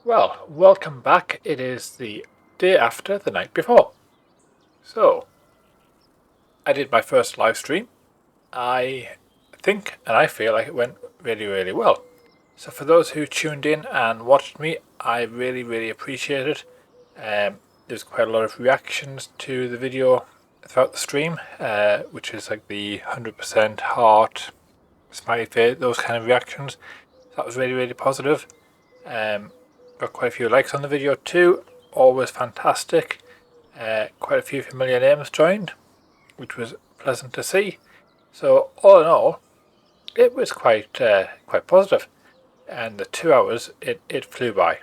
Well, welcome back. It is the day after the night before. So, I did my first live stream. I think and I feel like it went really, really well. So, for those who tuned in and watched me, I really, really appreciate it. There's quite a lot of reactions to the video throughout the stream, which is like the 100% heart, smiley face, those kind of reactions. That was really, really positive. Got quite a few likes on the video too, always fantastic. Quite a few familiar names joined, which was pleasant to see. So all in all, it was quite positive, and the 2 hours it flew by.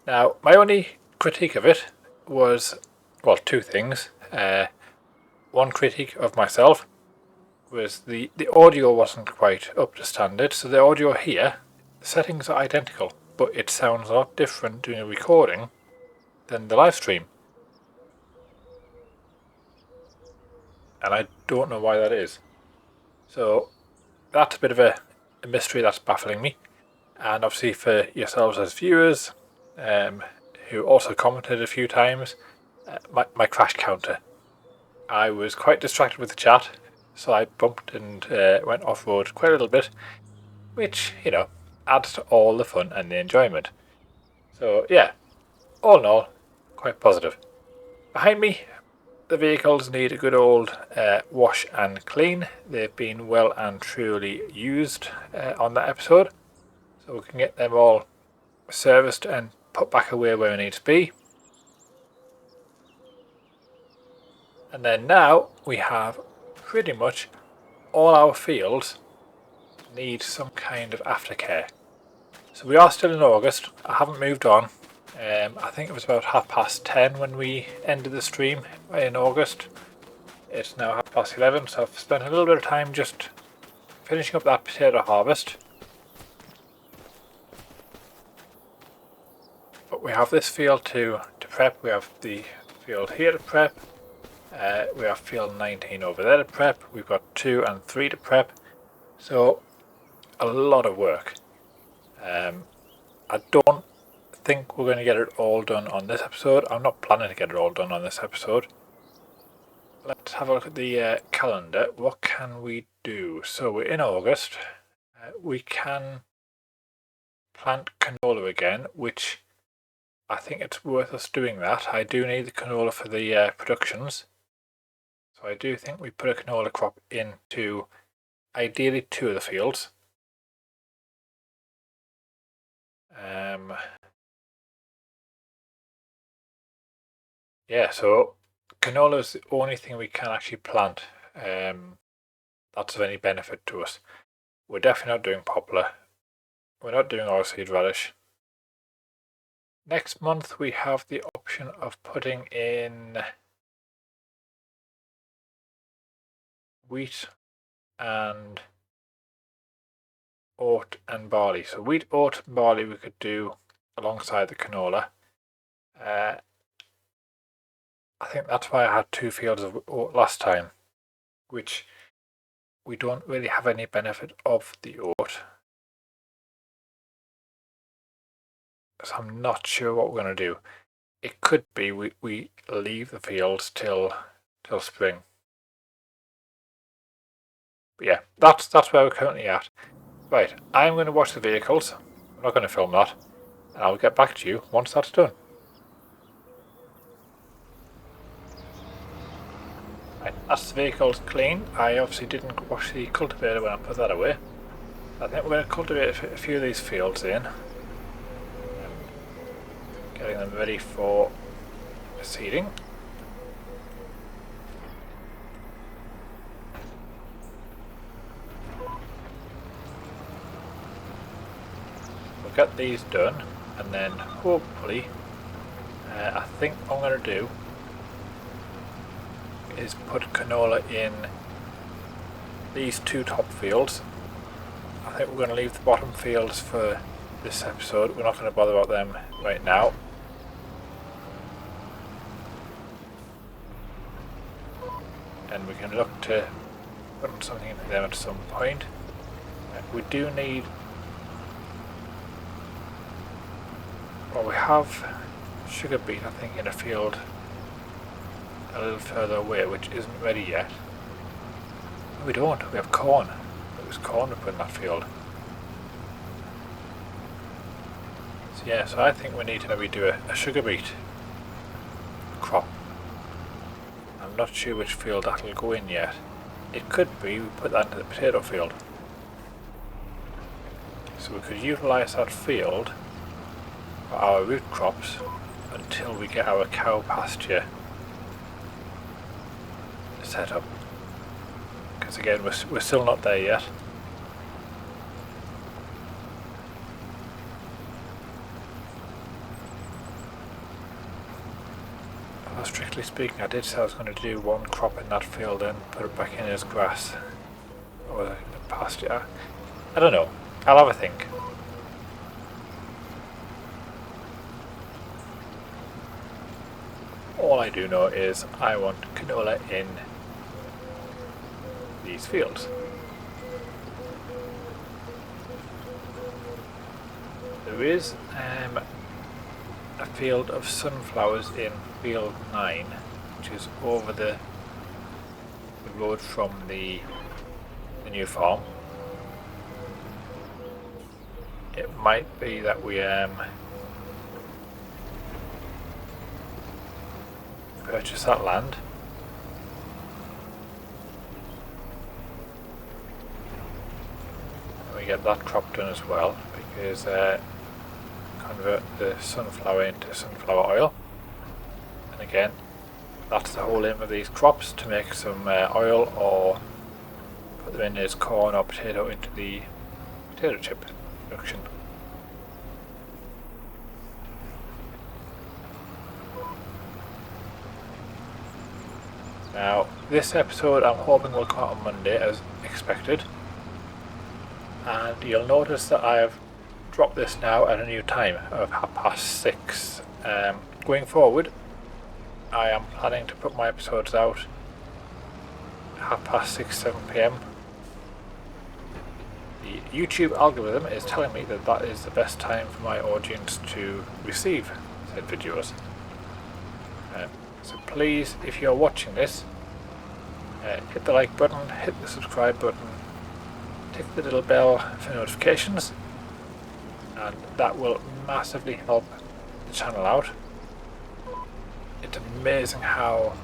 Now my only critique of it was, well, two things. One critique of myself was the audio wasn't quite up to standard. So the audio here, the settings are identical, but it sounds a lot different doing a recording than the live stream. And I don't know why that is. So that's a bit of a mystery that's baffling me. And obviously for yourselves as viewers, who also commented a few times, my crash counter. I was quite distracted with the chat, so I bumped and went off-road quite a little bit, which, adds to all the fun and the enjoyment. So yeah, all in all, quite positive. Behind me, the vehicles need a good old wash and clean. They've been well and truly used on that episode, so we can get them all serviced and put back away where they need to be. And then now we have pretty much all our fields need some kind of aftercare. So we are still in August. I haven't moved on. I think it was about 10:30 when we ended the stream in August. It's now 11:30, so I've spent a little bit of time just finishing up that potato harvest. But we have this field to prep. We have the field here to prep. We have field 19 over there to prep. We've got 2 and 3 to prep. So a lot of work. I don't think we're going to get it all done on this episode. I'm not planning to get it all done on this episode. Let's have a look at the calendar. What can we do? So we're in August. We can plant canola again, which I think it's worth us doing that. I do need the canola for the productions. So I do think we put a canola crop into ideally 2 of the fields. Yeah, so canola is the only thing we can actually plant that's of any benefit to us. We're definitely not doing poplar. We're not doing oilseed radish. Next month we have the option of putting in wheat and oat and barley. So wheat, oat and barley we could do alongside the canola. I think that's why I had 2 fields of oat last time, which we don't really have any benefit of the oat. So I'm not sure what we're going to do. It could be we leave the fields till spring. But yeah, that's where we're currently at. Right, I'm going to watch the vehicles. I'm not going to film that. And I'll get back to you once that's done. Right, that's the vehicles clean. I obviously didn't wash the cultivator when I put that away. I think we're going to cultivate a few of these fields in. Getting them ready for seeding. We'll get these done, and then hopefully, I think what I'm going to do is put canola in these 2 top fields. I think we're going to leave the bottom fields for this episode. We're not going to bother about them right now. And we can look to put something into them at some point. We do need Well, we have sugar beet, I think, in a field a little further away, which isn't ready yet. No, we don't. We have corn. It was corn we put in that field. So yeah, so I think we need to maybe do a sugar beet crop. I'm not sure which field that'll go in yet. It could be we put that into the potato field. So we could utilise that field for our root crops until we get our cow pasture set up. Because again, we're still not there yet. Well, strictly speaking, I did say I was going to do one crop in that field and put it back in as grass or pasture. I don't know. I'll have a think. All I do know is I want canola in these fields. There is a field of sunflowers in field 9, which is over the road from the new farm. It might be that we purchase that land. And we get that crop done as well, because convert the sunflower into sunflower oil. And again, that's the whole aim of these crops, to make some oil or put them in as corn or potato into the potato chip production. Now, this episode I'm hoping will come out on Monday as expected, and you'll notice that I have dropped this now at a new time of 6:30. Going forward, I am planning to put my episodes out 6:30, 7 p.m. The YouTube algorithm is telling me that that is the best time for my audience to receive said videos. So please, if you're watching this, hit the like button, hit the subscribe button, tick the little bell for notifications, and that will massively help the channel out. It's amazing how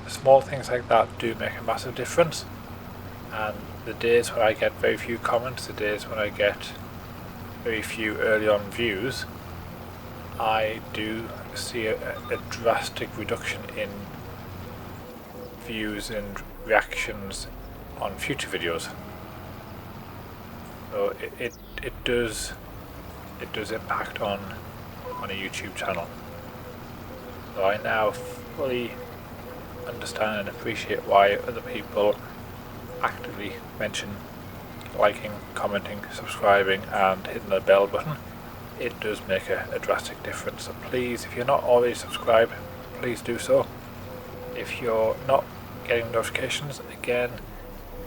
small things like that do make a massive difference, and the days when I get very few comments, the days when I get very few early on views, I do see a drastic reduction in views and reactions on future videos. So it does impact on a YouTube channel. So I now fully understand and appreciate why other people actively mention liking, commenting, subscribing and hitting the bell button. It does make a drastic difference. So please, if you're not already subscribed, please do so. If you're not getting notifications, again,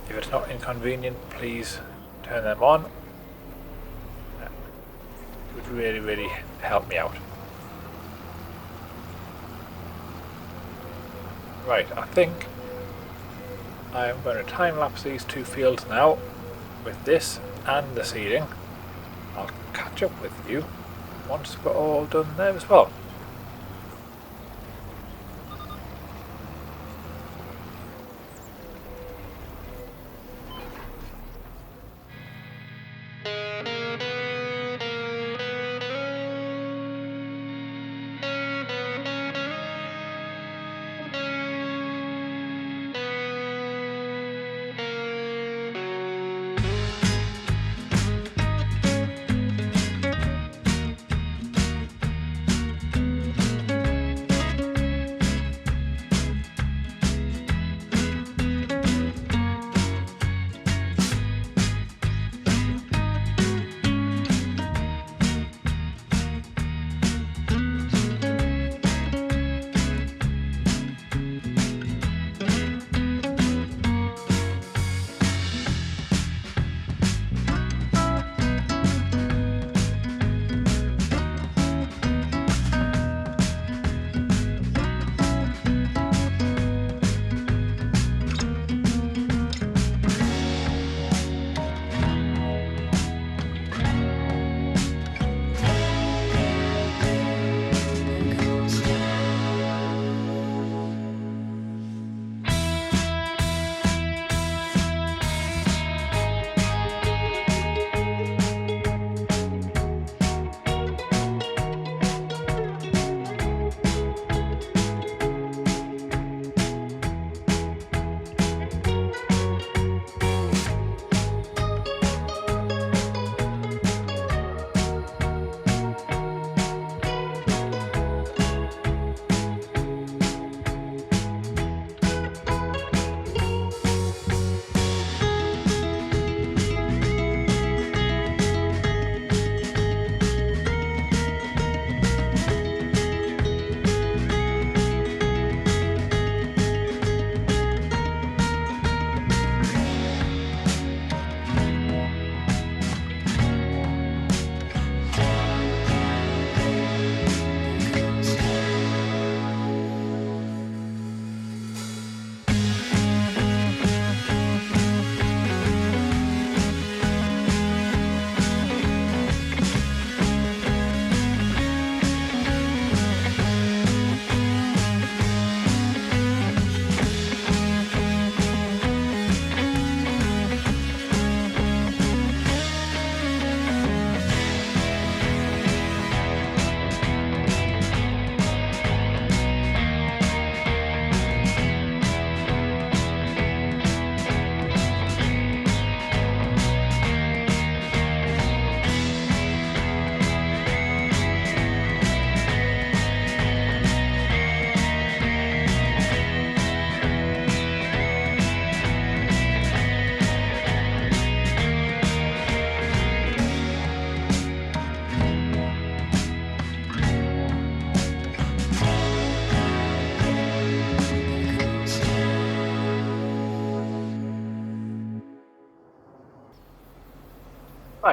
if it's not inconvenient, please turn them on. It would really, really help me out. Right, I think I am going to time-lapse these two fields now with this and the seeding. I'll catch up with you once we're all done there as well.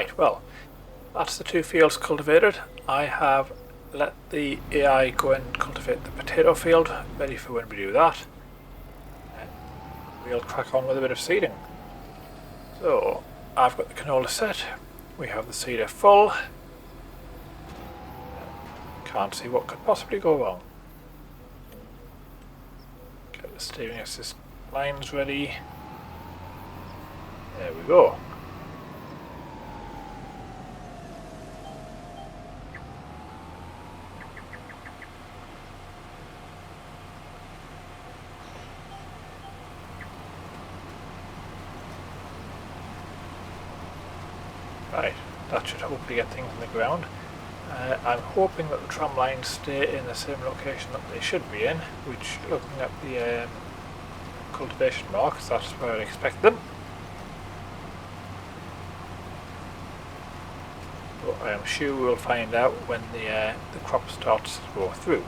Right, well, that's the 2 fields cultivated. I have let the AI go and cultivate the potato field, ready for when we do that. And we'll crack on with a bit of seeding. So, I've got the canola set. We have the seeder full. Can't see what could possibly go wrong. Get the steering assist lines ready. There we go. Right, that should hopefully get things in the ground. I'm hoping that the tram lines stay in the same location that they should be in, which, looking at the cultivation marks, that's where I expect them. But I am sure we'll find out when the crop starts to go through.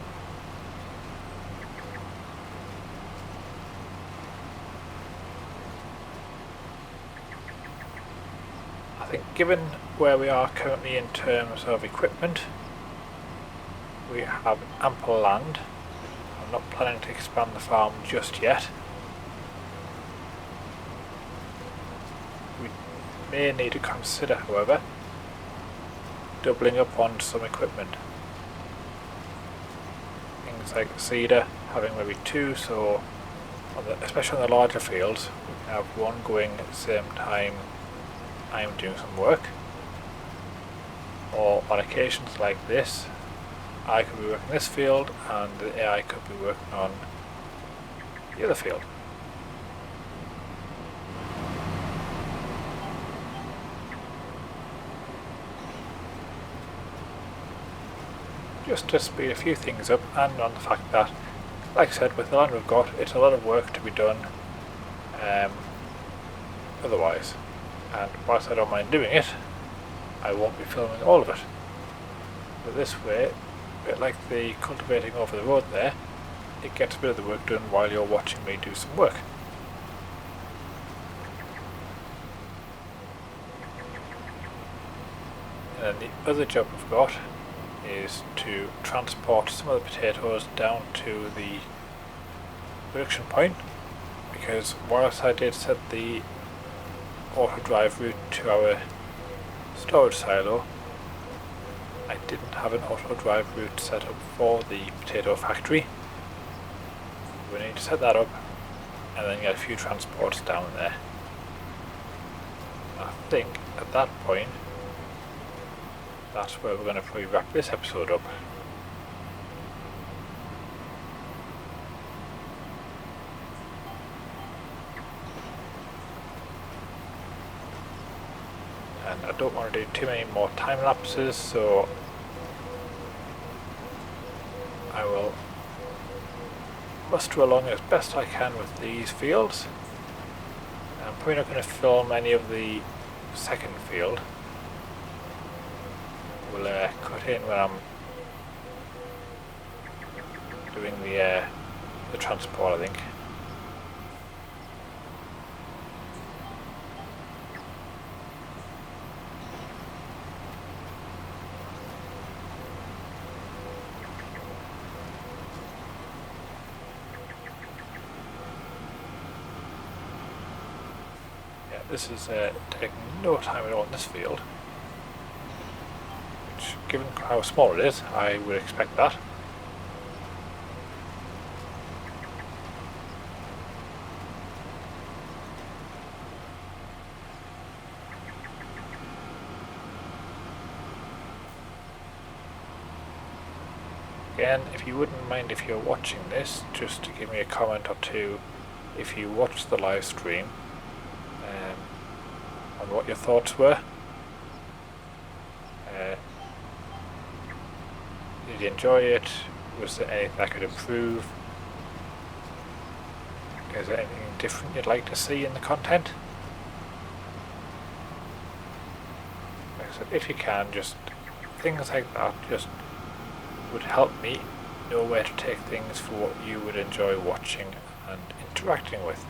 I think given where we are currently in terms of equipment, we have ample land. I'm not planning to expand the farm just yet. We may need to consider, however, doubling up on some equipment. Things like the seeder, having maybe 2, so especially on the larger fields, we can have 1 going at the same time I'm doing some work. Or on occasions like this, I could be working this field and the AI could be working on the other field. Just to speed a few things up, and on the fact that, like I said, with the land we've got, it's a lot of work to be done otherwise. And whilst I don't mind doing it, I won't be filming all of it. But this way, a bit like the cultivating over the road there, it gets a bit of the work done while you're watching me do some work. And then the other job we've got is to transport some of the potatoes down to the production point, because whilst I did set the auto drive route to our storage silo, I didn't have an auto drive route set up for the potato factory. We need to set that up and then get a few transports down there. I think at that point, that's where we're going to probably wrap this episode up. And I don't want to do too many more time lapses, so I will muster along as best I can with these fields. I'm probably not going to film any of the second field. We'll cut in when I'm doing the transport, I think. Yeah, this is taking no time at all in this field. Given how small it is, I would expect that. Again, if you wouldn't mind, if you're watching this, just to give me a comment or two if you watched the live stream, on what your thoughts were. Did you enjoy it? Was there anything I could improve? Is there anything different you'd like to see in the content? Like I said, if you can, just things like that just would help me know where to take things for what you would enjoy watching and interacting with.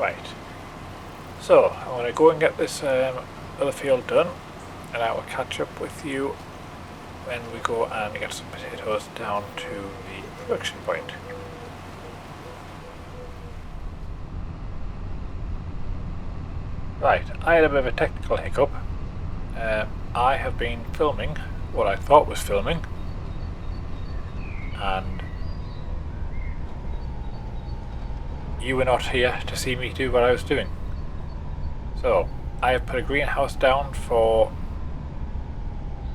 Right. So, I'm going to go and get this other field done, and I will catch up with you when we go and get some potatoes down to the production point. Right, I had a bit of a technical hiccup. I have been filming what I thought was filming, and you were not here to see me do what I was doing. So, I have put a greenhouse down for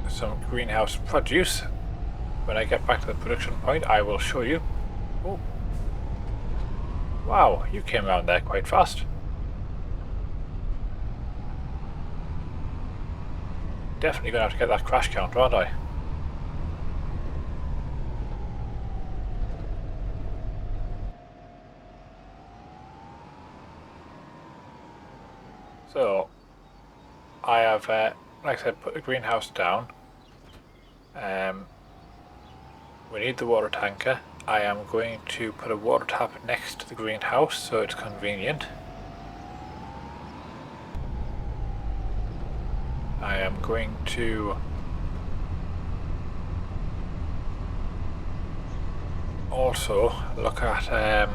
some greenhouse produce. When I get back to the production point, I will show you. Oh. Wow, you came around there quite fast. Definitely going to have to get that crash counter, aren't I? So, I have, like I said, put the greenhouse down. We need the water tanker. I am going to put a water tap next to the greenhouse so it's convenient. I am going to also look at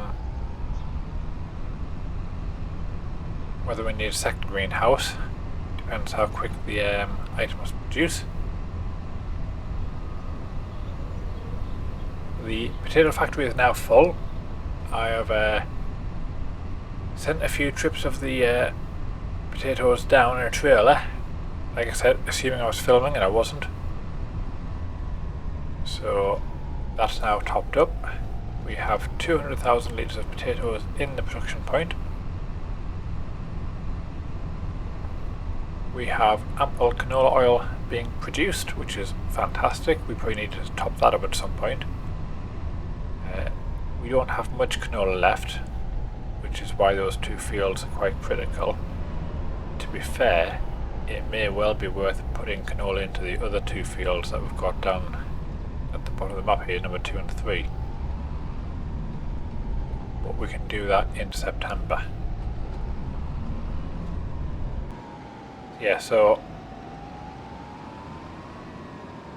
whether we need a second greenhouse. Depends how quick the items produce. The potato factory is now full. I have sent a few trips of the potatoes down in a trailer. Like I said, assuming I was filming, and I wasn't. So that's now topped up. We have 200,000 litres of potatoes in the production point. We have ample canola oil being produced, which is fantastic. We probably need to top that up at some point. We don't have much canola left, which is why those two fields are quite critical. To be fair, it may well be worth putting canola into the other two fields that we've got down at the bottom of the map here, number 2 and 3. But we can do that in September. Yeah, so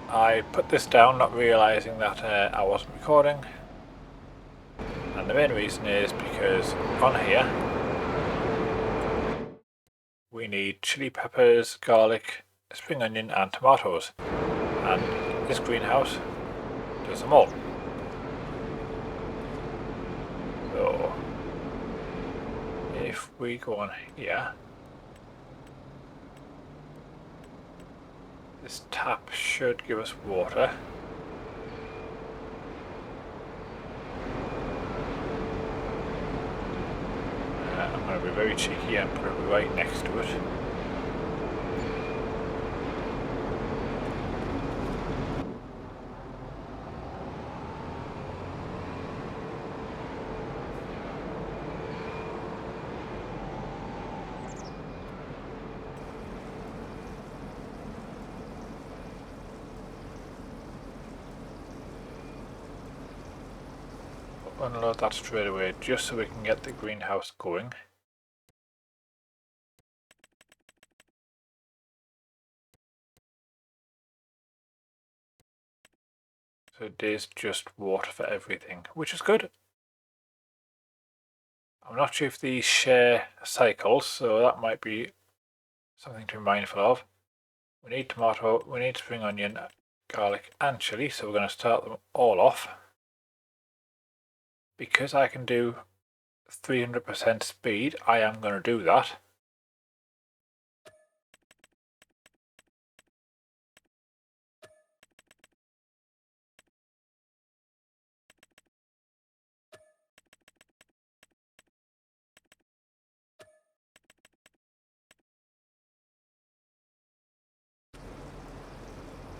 I put this down not realising that I wasn't recording, and the main reason is because on here we need chili peppers, garlic, spring onion and tomatoes, and this greenhouse does them all. So if we go on here, this tap should give us water. I'm going to be very cheeky and put it right next to it. Unload that straight away just so we can get the greenhouse going. So it is just water for everything, which is good. I'm not sure if these share cycles, so that might be something to be mindful of. We need tomato, we need spring onion, garlic and chili, so we're going to start them all off. Because I can do 300% speed, I am going to do that.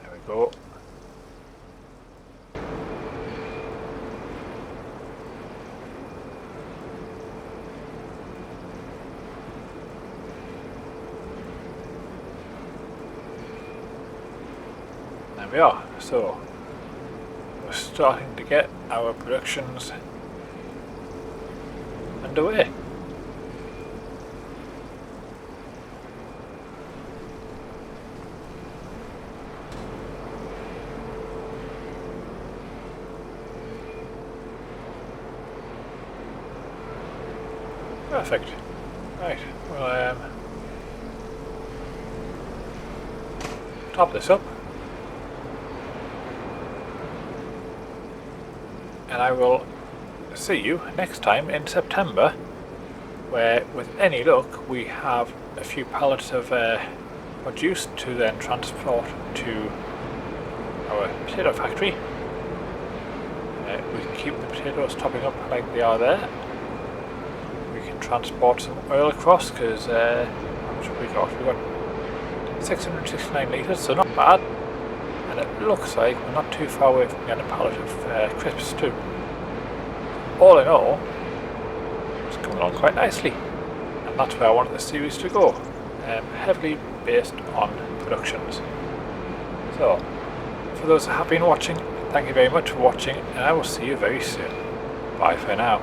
There we go. There we are. So we're starting to get our productions underway. Perfect. Right, we'll top this up. And I will see you next time in September, where with any luck we have a few pallets of produce to then transport to our potato factory. We can keep the potatoes topping up like they are there. We can transport some oil across because how much have we got? We've got 669 litres, so not bad. And it looks like we're not too far away from getting a pallet of crisps too. All in all, it's coming along quite nicely. And that's where I wanted the series to go. Heavily based on productions. So, for those that have been watching, thank you very much for watching, and I will see you very soon. Bye for now.